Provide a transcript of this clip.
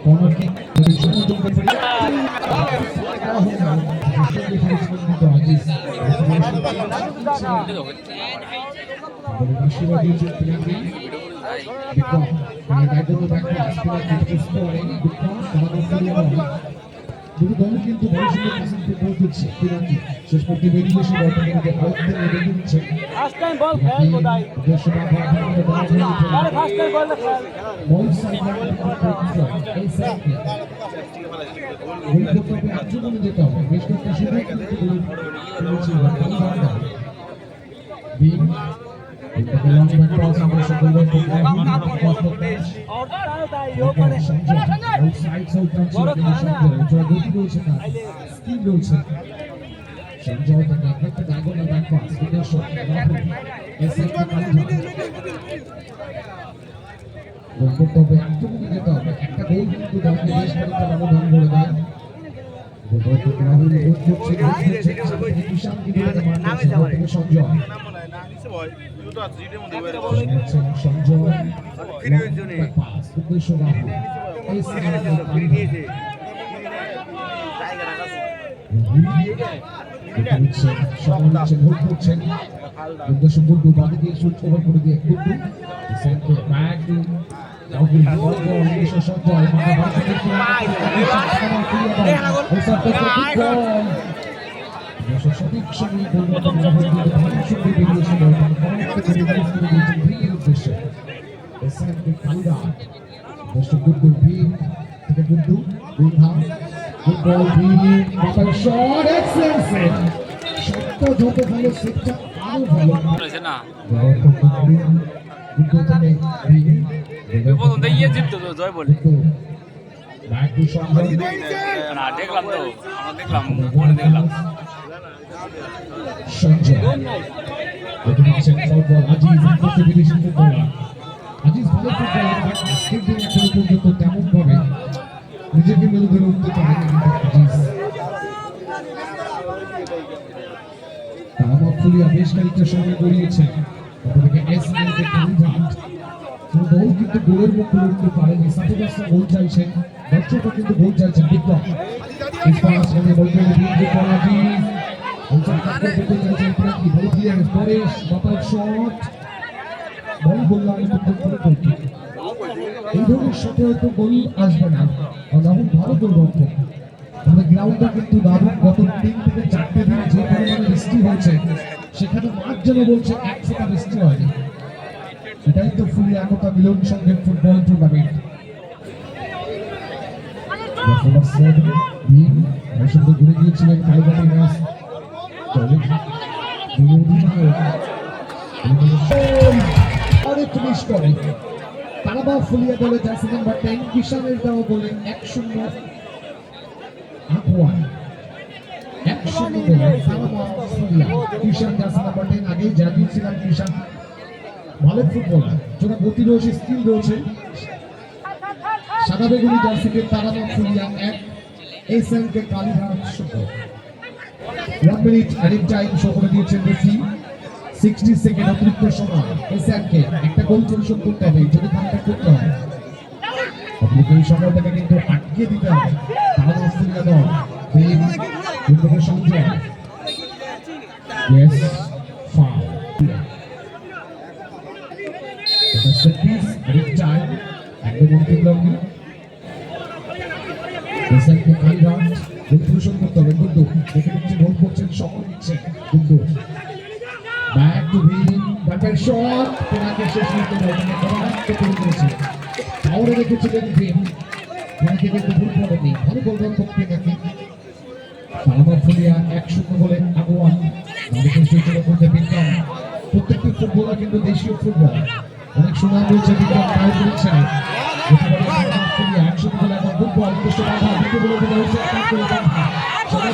corner kick দুটো দল কিন্তু শেষ পর্যন্ত বেরিয়ে এসে যেতে হবে বেশ সঠিক সময় যত ভালো সেটটা আরো ভালো জয় বলে না দেখলাম তো আমরা দেখলাম বলে দেখলাম তেমন ভাবে নিজেকে মেলে ধরে উঠতে পারে বেশ খানিকটা সময় গড়িয়েছে দল কিন্তু গোলের মুখ করে উঠতে পারেনি সাথে গোল চাইছেন দর্শকরা কিন্তু গোল চাইছেন বিপ্লব আসবে না ভালো গোলরক্ষক আমাদের গ্রাউন্ডটা কিন্তু দারুণ গত 3 থেকে 4 দিন যে পরিমাণে বৃষ্টি হয়েছে সেখানে মাঠ যেন বলছে এক ফোঁটা বৃষ্টি হয়নি এটাই তো ফুলি একতা মিলন সঙ্গে ফুটবল টুর্নামেন্ট ঘুরে গিয়েছিলেন কালীবাড়ি ম্যাচ ফিনিশ করে তারাবা ফুলিয়া দলে জার্সি নাম্বার 10 কিষানের দেওয়া বলে 1-0 আগুয়ান 1-0 বলে তারাবা ফুলিয়া কিষান জার্সি নাম্বার 10 আগেই জানিয়েছিলাম কিষান ভালো ফুটবলার যারা গতি রয়েছে স্কিল রয়েছে সাদা বেগুনি জার্সিকে তারাবা ফুলিয়া 1 এসএম কে Kalighat 1 minute added time show করে দিয়েছেন রেফারি 60 সেকেন্ড অতিরিক্ত সময় এসএম কে একটা গোল পরিশোধ করতে হবে যদি কামটা করতে হয় অতিরিক্ত এই সময়টাকে কিন্তু আটকে দিতে হবে তারাবা ফুলিয়া দল এই দুটোকে সংযোগ yes foul set piece at time একদম অন্তিম লগ্নে এসএমকে কালীঘাট গোল পরিশোধ করতে হবে কিন্তু দেখে নিচ্ছে গোল করছেন সকল নিচ্ছে কিন্তু ব্যাক টু ভিন ব্যাকের শট পেনাল্টি শেষ করতে হবে করাতে পেরেছে পাওয়ারে রেখেছিলেন ভিন পেনাল্টি কিন্তু ভুল করেনি ভালো গোলরক্ষক পেনাল্টি তারাবা ফুলিয়া 1-0 বলে আগুয়ান আমাদের সুযোগ করতে বিক্রম প্রত্যেকটি ফুটবলার কিন্তু দেশীয় ফুটবলার অনেক সুনাম রয়েছে বিক্রম তাই করেছেন একশো বলে এখন ফুটবল কৃষ্ণ বাধা দিতে বলে দিলে হচ্ছে অ্যাটাক করে বাধা সবাই